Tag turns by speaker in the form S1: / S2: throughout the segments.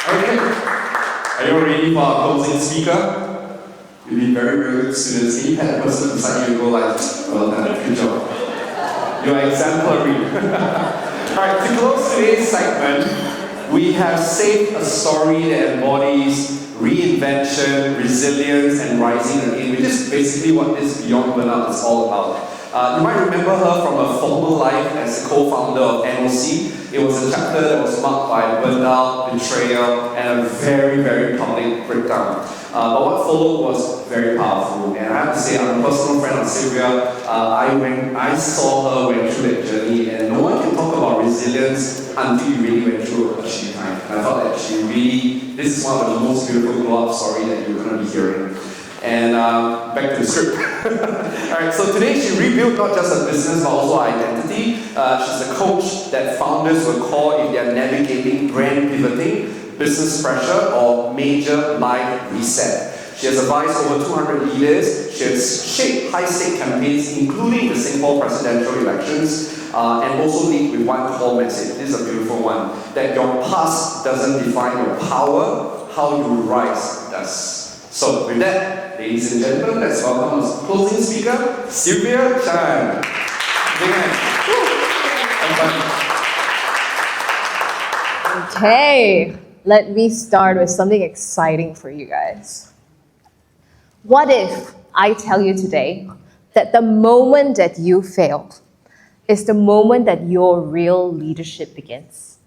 S1: Okay. Are you ready for our closing speaker? You've been very, very good students. Can you pat the person beside you and go like, well done, good job. You're exemplary. Alright, to close today's segment, we have saved a story that embodies reinvention, resilience, and rising again, which is basically what this Beyond Burnout is all about. You might remember her from her former life as a co-founder of NOC. It was a chapter that was marked by burnout, betrayal, and a very, very public breakdown. But what followed was very powerful. And I have to say, I'm a personal friend of Sylvia. I saw her went through that journey, and no one can talk about resilience until you really went through a shitty time. And I thought that this is one of the most beautiful glow-up stories that you're going to be hearing. And back to the script. Alright, so today she rebuilt not just her business but also her identity. She's a coach that founders will call if they are navigating brand pivoting, business pressure, or major life reset. She has advised over 200 leaders. She has shaped high-stake campaigns, including the Singapore presidential elections, and also lead with one core message. This is a beautiful one: that your past doesn't define your power, how you rise does. So with that, ladies and gentlemen, let's welcome our closing speaker, Sylvia Chan.
S2: Okay, let me start with something exciting for you guys. What if I tell you today that the moment that you failed is the moment that your real leadership begins?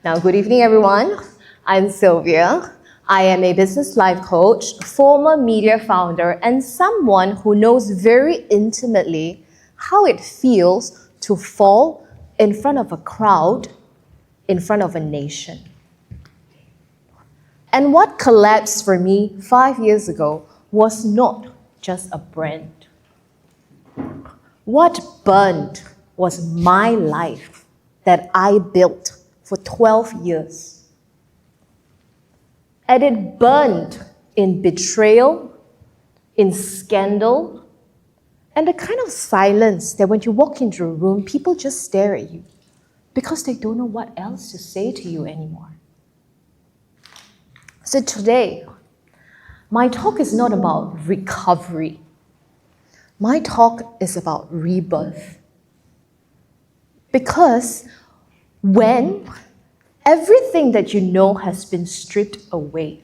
S2: Now, good evening, everyone. I'm Sylvia. I am a business life coach, former media founder, and someone who knows very intimately how it feels to fall in front of a crowd, in front of a nation. And what collapsed for me 5 years ago was not just a brand. What burned was my life that I built for 12 years. And it burned in betrayal, in scandal, and the kind of silence that when you walk into a room, people just stare at you because they don't know what else to say to you anymore. So today, my talk is not about recovery. My talk is about rebirth. Because when everything that you know has been stripped away,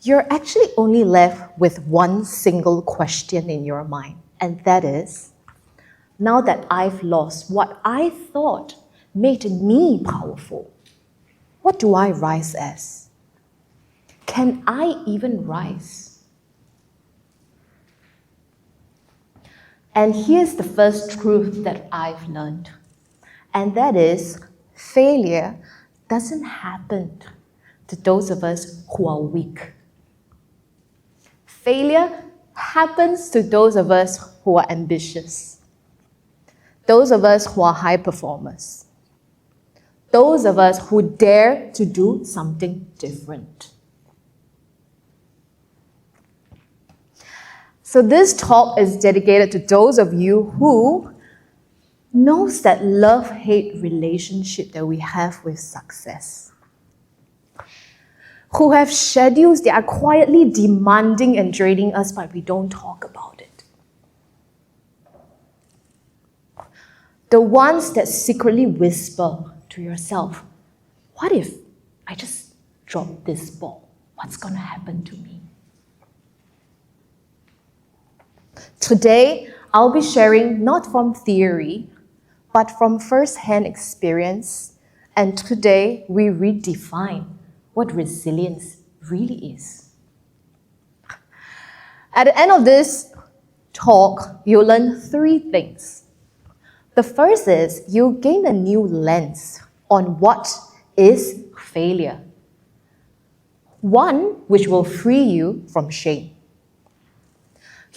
S2: you're actually only left with one single question in your mind, and that is, now that I've lost what I thought made me powerful, what do I rise as? Can I even rise? And here's the first truth that I've learned, and that is, failure doesn't happen to those of us who are weak. Failure happens to those of us who are ambitious, those of us who are high performers, those of us who dare to do something different. So this talk is dedicated to those of you who knows that love-hate relationship that we have with success, who have schedules that are quietly demanding and draining us, but we don't talk about it. The ones that secretly whisper to yourself, what if I just drop this ball? What's going to happen to me? Today, I'll be sharing not from theory, but from first-hand experience. And today, we redefine what resilience really is. At the end of this talk, you'll learn 3 things. The first is you'll gain a new lens on what is failure. One which will free you from shame.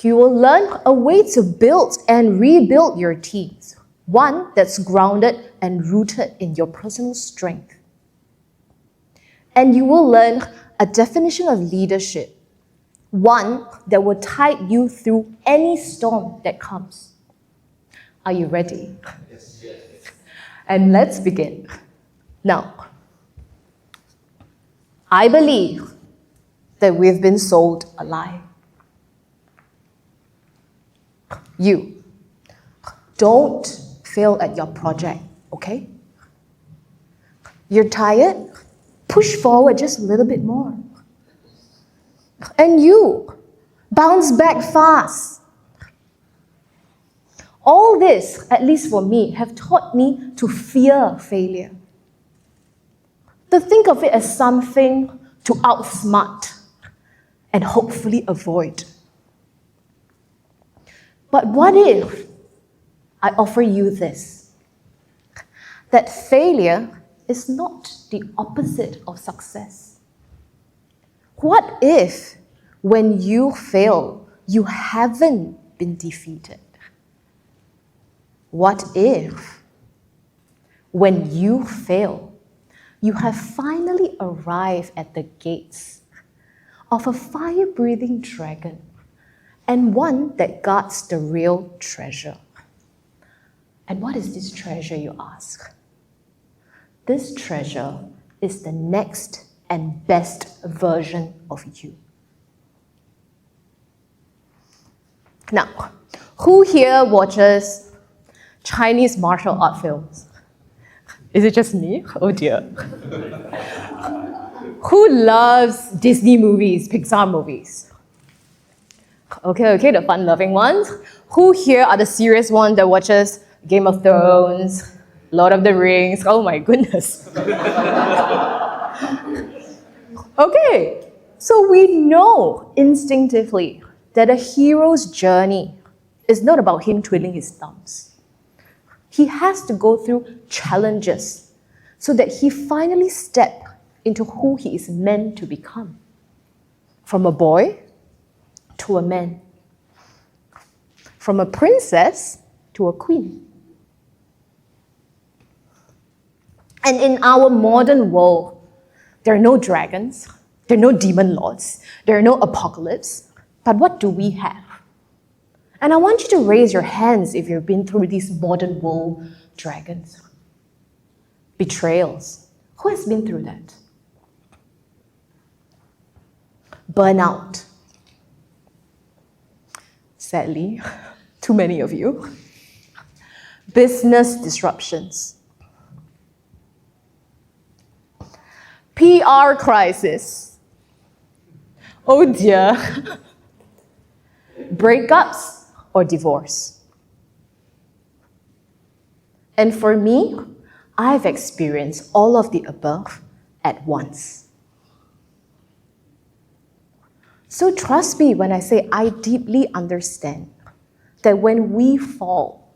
S2: You will learn a way to build and rebuild your teams. One that's grounded and rooted in your personal strength. And you will learn a definition of leadership. One that will tide you through any storm that comes. Are you ready?
S1: Yes.
S2: And let's begin. Now, I believe that we've been sold a lie. You, don't fail at your project, okay? You're tired? Push forward just a little bit more. And you, bounce back fast. All this, at least for me, have taught me to fear failure. To think of it as something to outsmart and hopefully avoid. But what if I offer you this? That failure is not the opposite of success. What if when you fail, you haven't been defeated? What if when you fail, you have finally arrived at the gates of a fire-breathing dragon, and one that guards the real treasure? And what is this treasure, you ask? This treasure is the next and best version of you. Now, who here watches Chinese martial art films? Is it just me? Oh dear. Who loves Disney movies, Pixar movies? Okay, the fun-loving ones. Who here are the serious ones that watches Game of Thrones, Lord of the Rings? Oh my goodness. Okay, so we know instinctively that a hero's journey is not about him twiddling his thumbs. He has to go through challenges so that he finally steps into who he is meant to become. From a boy to a man. From a princess to a queen. And in our modern world, there are no dragons, there are no demon lords, there are no apocalypse. But what do we have? And I want you to raise your hands if you've been through these modern world dragons. Betrayals. Who has been through that? Burnout. Sadly, too many of you. Business disruptions. PR crisis. Oh dear. Breakups or divorce. And for me, I've experienced all of the above at once. So trust me when I say I deeply understand that when we fall,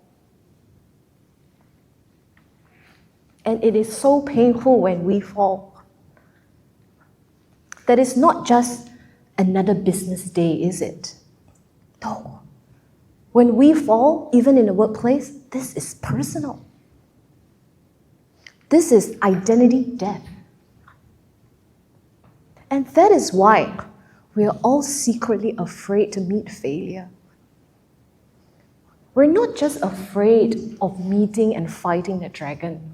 S2: and it is so painful when we fall, that it's not just another business day, is it? No. When we fall, even in the workplace, this is personal. This is identity death. And that is why we are all secretly afraid to meet failure. We're not just afraid of meeting and fighting the dragon.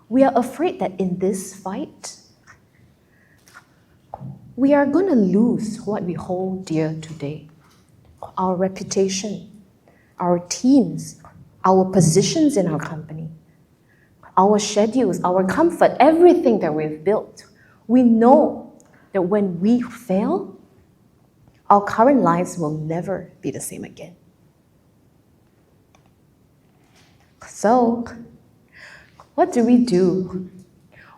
S2: We are afraid that in this fight, we are going to lose what we hold dear today. Our reputation, our teams, our positions in our company, our schedules, our comfort, everything that we've built. We know that when we fail, our current lives will never be the same again. So, what do we do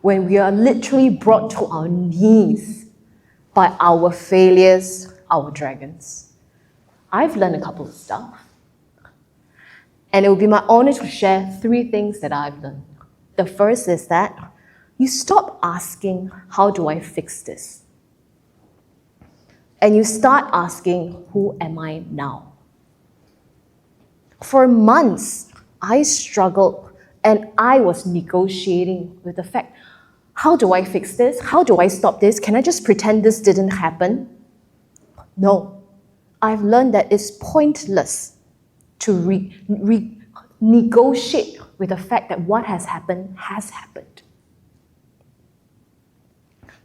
S2: when we are literally brought to our knees by our failures, our dragons? I've learned a couple of stuff. And it will be my honor to share 3 things that I've learned. The first is that you stop asking, how do I fix this? And you start asking, who am I now? For months, I struggled and I was negotiating with the fact, how do I fix this? How do I stop this? Can I just pretend this didn't happen? No. I've learned that it's pointless to negotiate with the fact that what has happened has happened.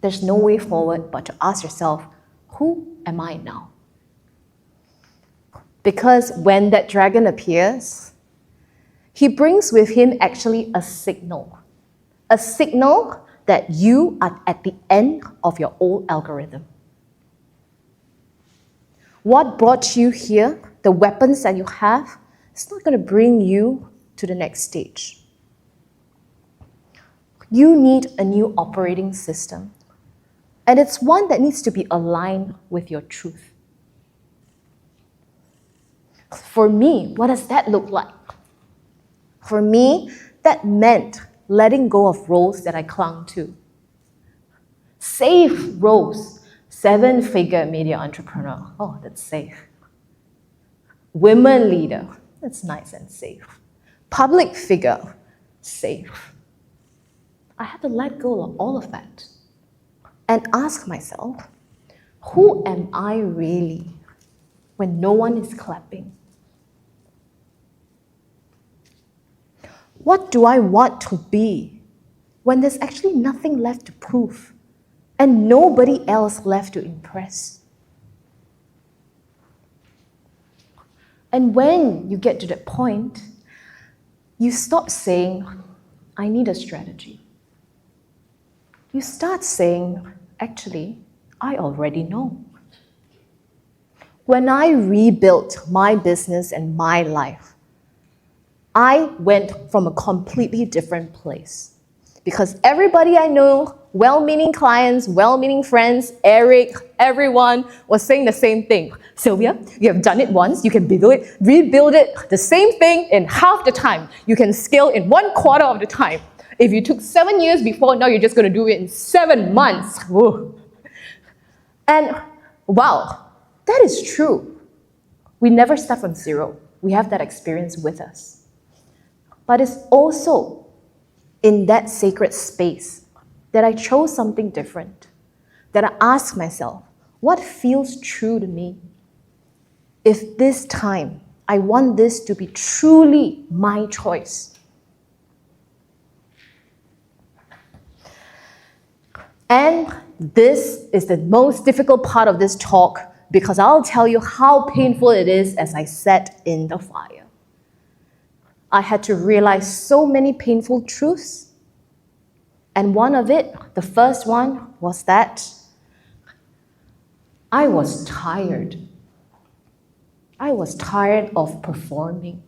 S2: there's no way forward but to ask yourself, who am I now? Because when that dragon appears, he brings with him actually a signal that you are at the end of your old algorithm. What brought you here, the weapons that you have, it's not going to bring you to the next stage. You need a new operating system, and it's one that needs to be aligned with your truth. For me, what does that look like? For me, that meant letting go of roles that I clung to. Safe roles, 7-figure media entrepreneur, oh, that's safe. Women leader, that's nice and safe. Public figure, safe. I had to let go of all of that and ask myself, who am I really when no one is clapping? What do I want to be when there's actually nothing left to prove and nobody else left to impress? And when you get to that point, you stop saying, I need a strategy. You start saying, actually, I already know. When I rebuilt my business and my life, I went from a completely different place. Because everybody I know, well-meaning clients, well-meaning friends, Eric, everyone was saying the same thing. Sylvia, you have done it once, you can rebuild it, the same thing in half the time. You can scale in 1/4 of the time. If you took 7 years before, now you're just going to do it in 7 months. Whoa. And wow, that is true. We never start from zero. We have that experience with us. But it's also in that sacred space that I chose something different, that I asked myself, what feels true to me? If this time I want this to be truly my choice. And this is the most difficult part of this talk because I'll tell you how painful it is as I sat in the fire. I had to realize so many painful truths. And one of it, the first one, was that I was tired. I was tired of performing.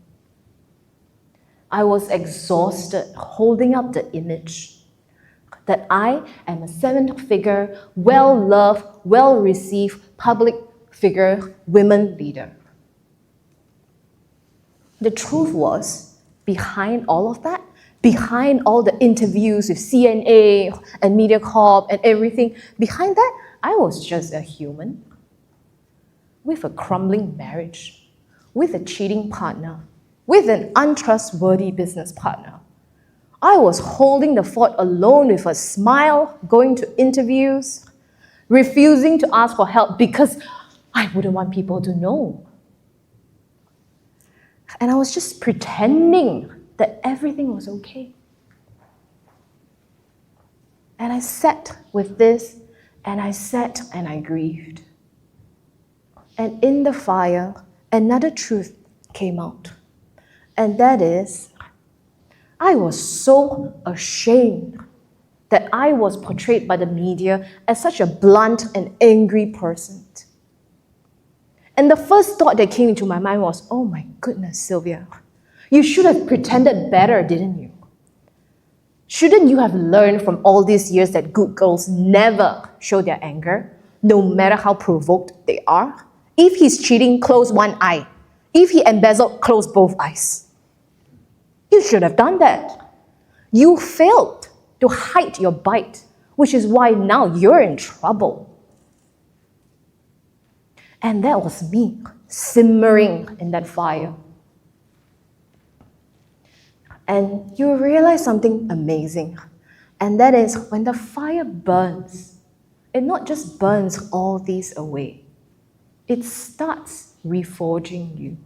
S2: I was exhausted holding up the image that I am a 7-figure, well-loved, well-received public figure, women leader. The truth was, behind all of that, behind all the interviews with CNA and MediaCorp and everything, behind that, I was just a human with a crumbling marriage, with a cheating partner, with an untrustworthy business partner. I was holding the fort alone with a smile, going to interviews, refusing to ask for help because I wouldn't want people to know. And I was just pretending that everything was okay. And I sat with this, and I sat and I grieved. And in the fire, another truth came out. And that is, I was so ashamed that I was portrayed by the media as such a blunt and angry person. And the first thought that came into my mind was, oh my goodness, Sylvia, you should have pretended better, didn't you? Shouldn't you have learned from all these years that good girls never show their anger, no matter how provoked they are? If he's cheating, close one eye. If he embezzled, close both eyes. You should have done that. You failed to hide your bite, which is why now you're in trouble. And that was me, simmering in that fire. And you realize something amazing, and that is when the fire burns, it not just burns all these away, it starts reforging you.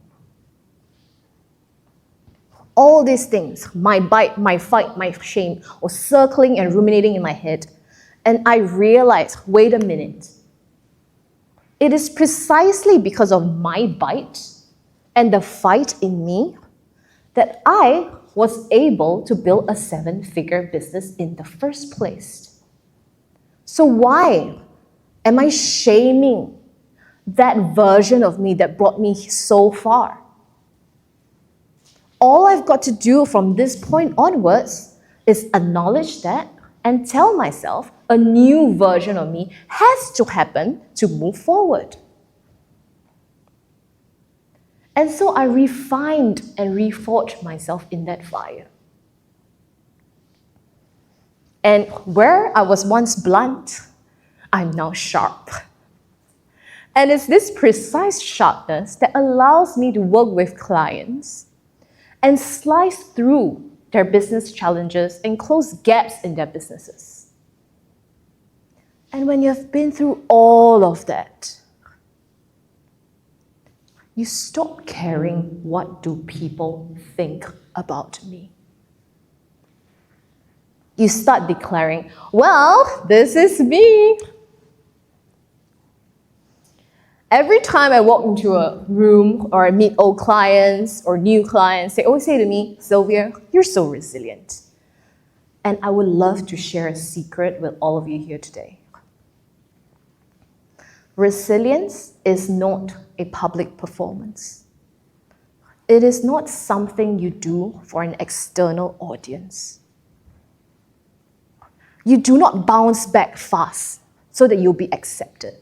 S2: All these things, my bite, my fight, my shame, was circling and ruminating in my head. And I realized, wait a minute. It is precisely because of my bite and the fight in me that I was able to build a 7-figure business in the first place. So why am I shaming that version of me that brought me so far? All I've got to do from this point onwards is acknowledge that and tell myself a new version of me has to happen to move forward. And so I refined and reforged myself in that fire. And where I was once blunt, I'm now sharp. And it's this precise sharpness that allows me to work with clients and slice through their business challenges and close gaps in their businesses. And when you've been through all of that, you stop caring what do people think about me. You start declaring, well, this is me. Every time I walk into a room or I meet old clients or new clients, they always say to me, Sylvia, you're so resilient. And I would love to share a secret with all of you here today. Resilience is not a public performance. It is not something you do for an external audience. You do not bounce back fast so that you'll be accepted.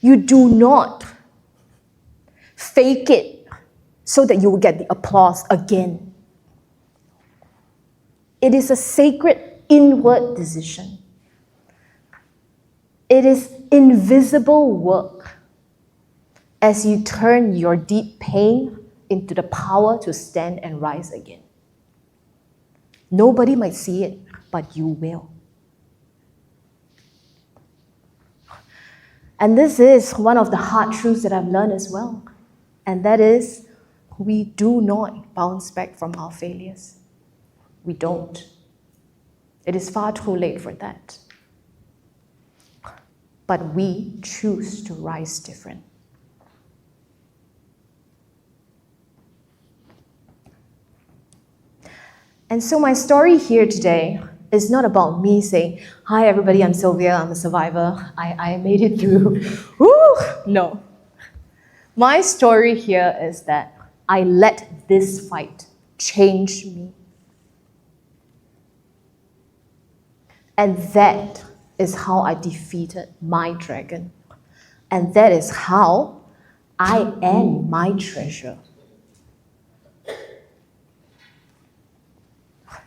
S2: You do not fake it so that you will get the applause again. It is a sacred inward decision. It is invisible work as you turn your deep pain into the power to stand and rise again. Nobody might see it, but you will. And this is one of the hard truths that I've learned as well. And that is, we do not bounce back from our failures. We don't. It is far too late for that. But we choose to rise different. And so my story here today is not about me saying, hi everybody, I'm Sylvia, I'm a survivor, I made it through. Woo! No. My story here is that I let this fight change me. And that is how I defeated my dragon. And that is how I am my treasure.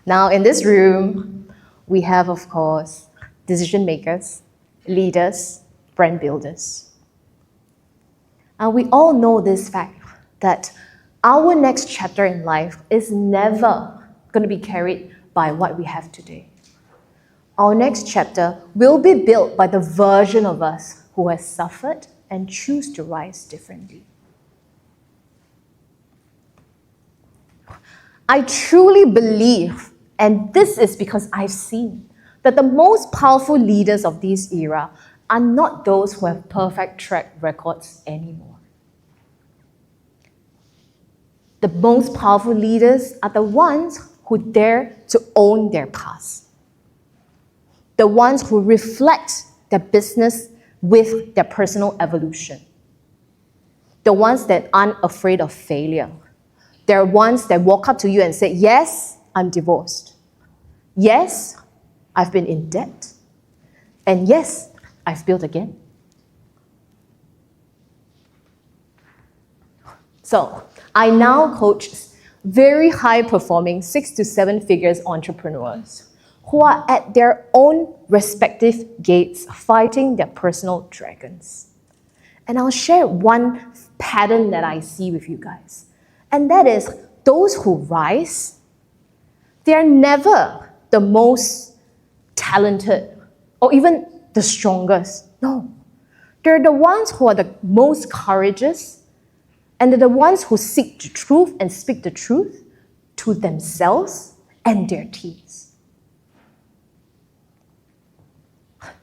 S2: Now, in this room, we have, of course, decision makers, leaders, brand builders. And we all know this fact that our next chapter in life is never going to be carried by what we have today. Our next chapter will be built by the version of us who has suffered and choose to rise differently. I truly believe, and this is because I've seen, that the most powerful leaders of this era are not those who have perfect track records anymore. The most powerful leaders are the ones who dare to own their past. The ones who reflect their business with their personal evolution. The ones that aren't afraid of failure. They're ones that walk up to you and say, yes, I'm divorced. Yes, I've been in debt. And yes, I've built again. So, I now coach very high-performing 6 to 7 figures entrepreneurs who are at their own respective gates fighting their personal dragons. And I'll share one pattern that I see with you guys. And that is, those who rise, they're never the most talented or even the strongest. No. They're the ones who are the most courageous, and they're the ones who seek the truth and speak the truth to themselves and their teams.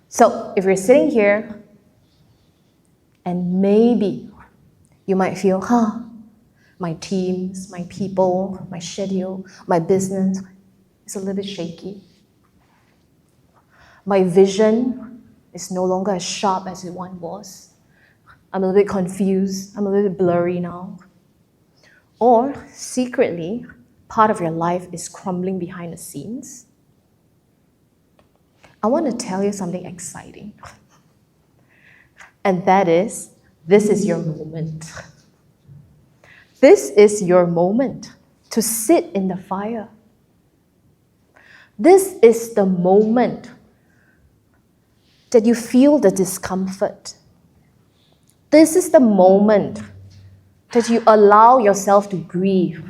S2: So if you're sitting here and maybe you might feel, my teams, my people, my schedule, my business is a little bit shaky. My vision is no longer as sharp as it once was. I'm a little bit confused. I'm a little bit blurry now. Or secretly, part of your life is crumbling behind the scenes. I want to tell you something exciting. And that is, this is your moment. This is your moment to sit in the fire. This is the moment that you feel the discomfort. This is the moment that you allow yourself to grieve.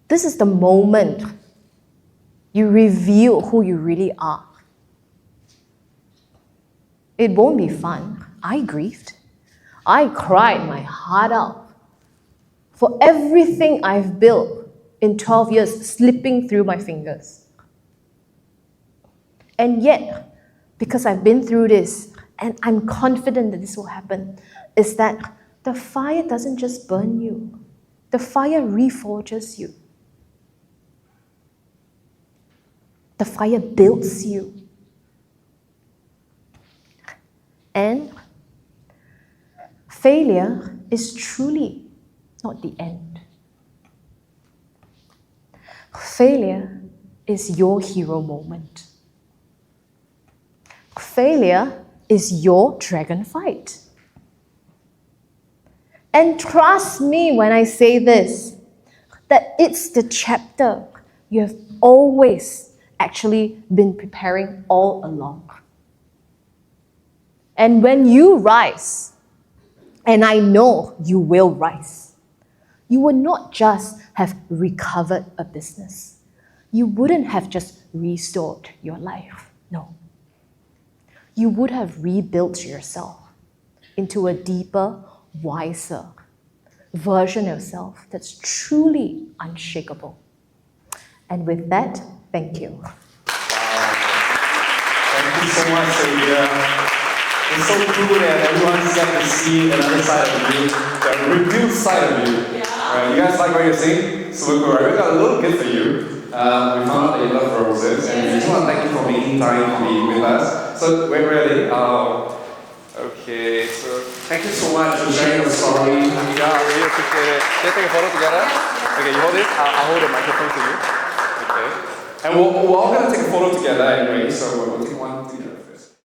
S2: This is the moment you reveal who you really are. It won't be fun. I grieved. I cried my heart out for everything I've built in 12 years slipping through my fingers. And yet, because I've been through this, and I'm confident that this will happen, is that the fire doesn't just burn you. The fire reforges you. The fire builds you. And failure is truly not the end. Failure is your hero moment. Failure is your dragon fight. And trust me when I say this, that it's the chapter you have always actually been preparing all along. And when you rise, and I know you will rise, you would not just have recovered a business. You wouldn't have just restored your life. No. You would have rebuilt yourself into a deeper, wiser version of yourself that's truly unshakable. And with that, thank you.
S1: Thank you so much, Sylvia. It's so cool that everyone's got to see another side of you, the revealed side of you. Right, you guys like what you're seeing? Super cool, right? We got a little gift for you. We found out that you love roses, and we just want to thank you for making time to be with us. So we're ready. Okay, so thank you so much for sharing your story.
S3: Yeah, really appreciate it. Can I take a photo together? Okay, you hold it. I'll hold the microphone to you. Okay.
S1: And we're all going to take a photo together anyway, so we'll take one together.